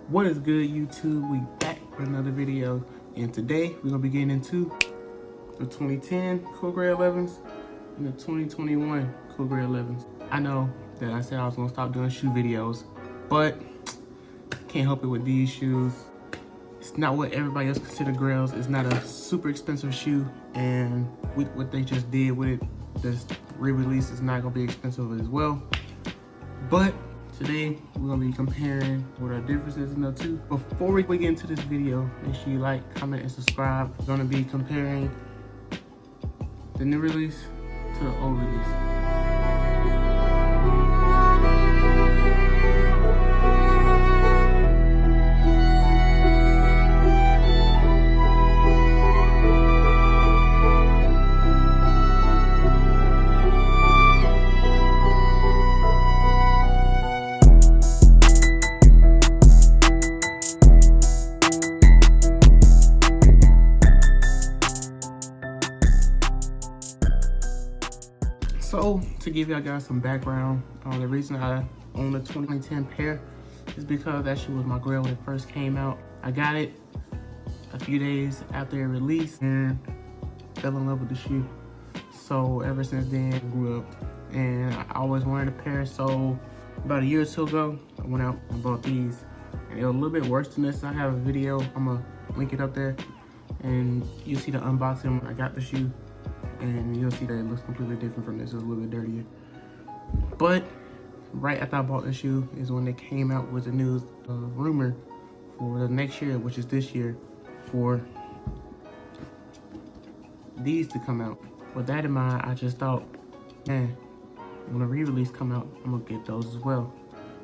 What is good, YouTube? We back with another video, and today we're gonna be getting into the 2010 Cool Gray 11s and the 2021 Cool Gray 11s. I know that I said I was gonna stop doing shoe videos, but can't help it with these shoes. It's not what everybody else considers grails. It's not a super expensive shoe, and with what they just did with it, this re-release is not gonna be expensive as well. But today, we're gonna be comparing what our differences in the two. Before we get into this video, make sure you like, comment, and subscribe. We're gonna be comparing the new release to the old release. So, to give y'all guys some background, the reason I own the 2010 pair is because that shoe was my grail when it first came out. I got it a few days after it released and fell in love with the shoe. So ever since then, I grew up and I always wanted a pair. So about a year or two ago, I went out and bought these. And it was a little bit worse than this. I have a video, I'm gonna link it up there. And you'll see the unboxing when I got the shoe. And you'll see that it looks completely different from this. It's a little bit dirtier. But right after I bought the shoe is when they came out with the news rumor for the next year, which is this year, for these to come out. With that in mind, I just thought, man, when a re-release come out, I'm gonna get those as well.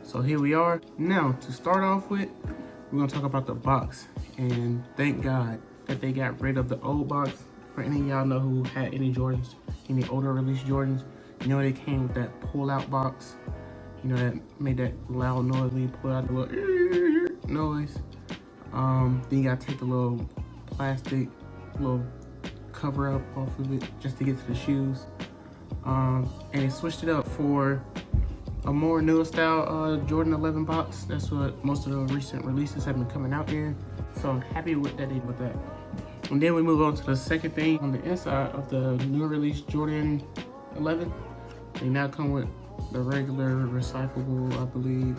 So here we are. Now, to start off with, we're gonna talk about the box. And thank God that they got rid of the old box. For any of y'all know who had any Jordans, any older release Jordans, you know they came with that pull-out box. You know that made that loud noise when you pull out the little noise. Then you gotta take the little plastic, little cover up off of it just to get to the shoes. And they switched it up for a more newer style Jordan 11 box. That's what most of the recent releases have been coming out in. So I'm happy with that. And then we move on to the second thing on the inside of the new release Jordan 11. They now come with the regular recyclable, I believe,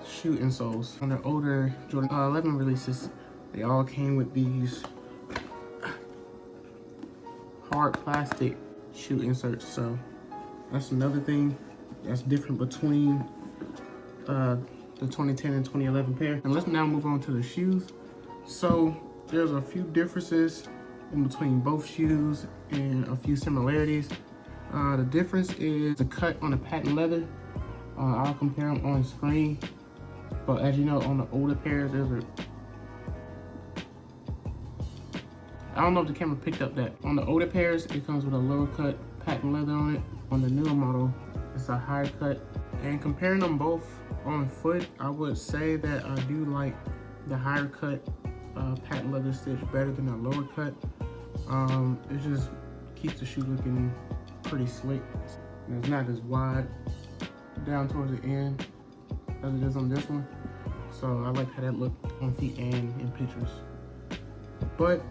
shoe insoles. On the older Jordan 11 releases, they all came with these hard plastic shoe inserts. So that's another thing that's different between the 2010 and 2011 pair. And let's now move on to the shoes. So there's a few differences in between both shoes and a few similarities. The difference is the cut on the patent leather. I'll compare them on screen. But as you know, on the older pairs, I don't know if the camera picked up that. On the older pairs, it comes with a lower cut patent leather on it. On the newer model, it's a higher cut. And comparing them both on foot, I would say that I do like the higher cut patent leather stitch better than the lower cut. It just keeps the shoe looking pretty slick. And it's not as wide down towards the end as it is on this one. So I like how that looked on feet and in pictures. But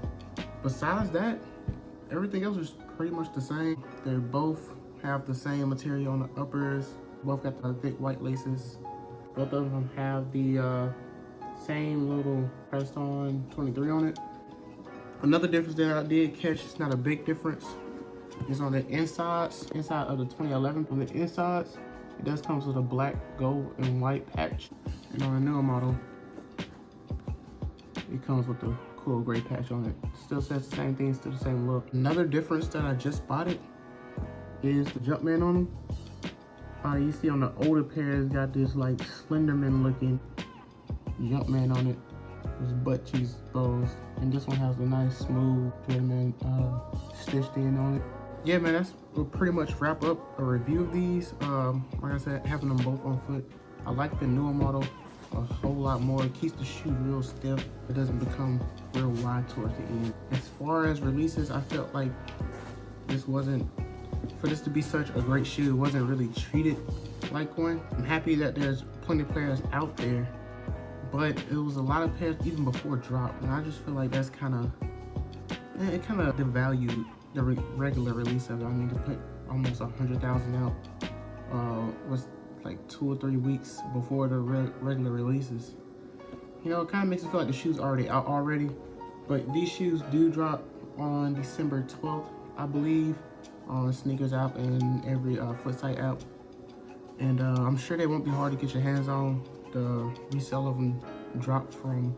besides that, everything else is pretty much the same. They both have the same material on the uppers. Both got the thick white laces. Both of them have the same little pressed on 23 on it. Another difference that I did catch, it's not a big difference, is on the insides, inside of the 2011. On the insides, it does come with a black, gold, and white patch. And on the newer model, it comes with the cool gray patch on it. Still says the same thing, still the same look. Another difference that I just spotted is the Jumpman on them. You see on the older pairs, got this like Slenderman looking Jumpman on it. There's butt cheeks bows, and this one has a nice smooth Jumpman stitched in on it. Yeah, man, that's will pretty much wrap up a review of these. Like I said, having them both on foot, I like the newer model a whole lot more. It keeps the shoe real stiff. It doesn't become real wide towards the end. As far as releases, I felt like this wasn't, for this to be such a great shoe, it wasn't really treated like one. I'm happy that there's plenty of players out there but it was a lot of pairs even before drop, and I just feel like that's kind of, it kind of devalued the regular release of it. I mean, to put almost 100,000 out was like 2 or 3 weeks before the regular releases. You know, it kind of makes me feel like the shoes already out already. But these shoes do drop on December 12th, I believe, on Sneakers app and every Footsight app. And I'm sure they won't be hard to get your hands on. The resale of them dropped from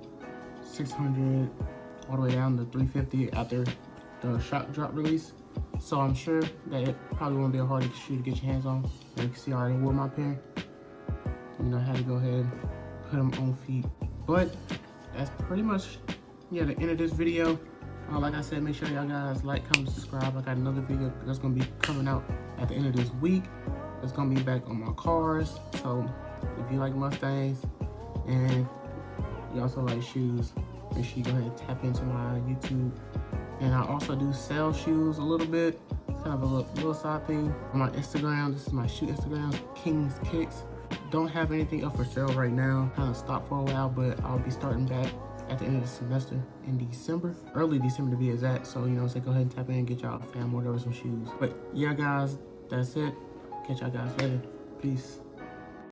600 all the way down to 350 after the shock drop release. So I'm sure that it probably won't be a hard shoe to get your hands on. You can see I already wore my pair. You know, I had to go ahead and put them on feet. But that's pretty much, yeah, the end of this video. Like I said, make sure y'all guys like, comment, subscribe. I got another video that's gonna be coming out at the end of this week. It's gonna be back on my cars. So if you like Mustangs and you also like shoes, make sure you go ahead and tap into my YouTube. And I also do sell shoes a little bit. It's kind of a little side thing. On my Instagram, this is my shoe Instagram, King's Kicks. Don't have anything up for sale right now. Kind of stopped for a while, but I'll be starting back at the end of the semester in December, early December to be exact. So, you know, so go ahead and tap in and get y'all fam whatever some shoes. But yeah, guys, that's it. Catch y'all guys later. Peace.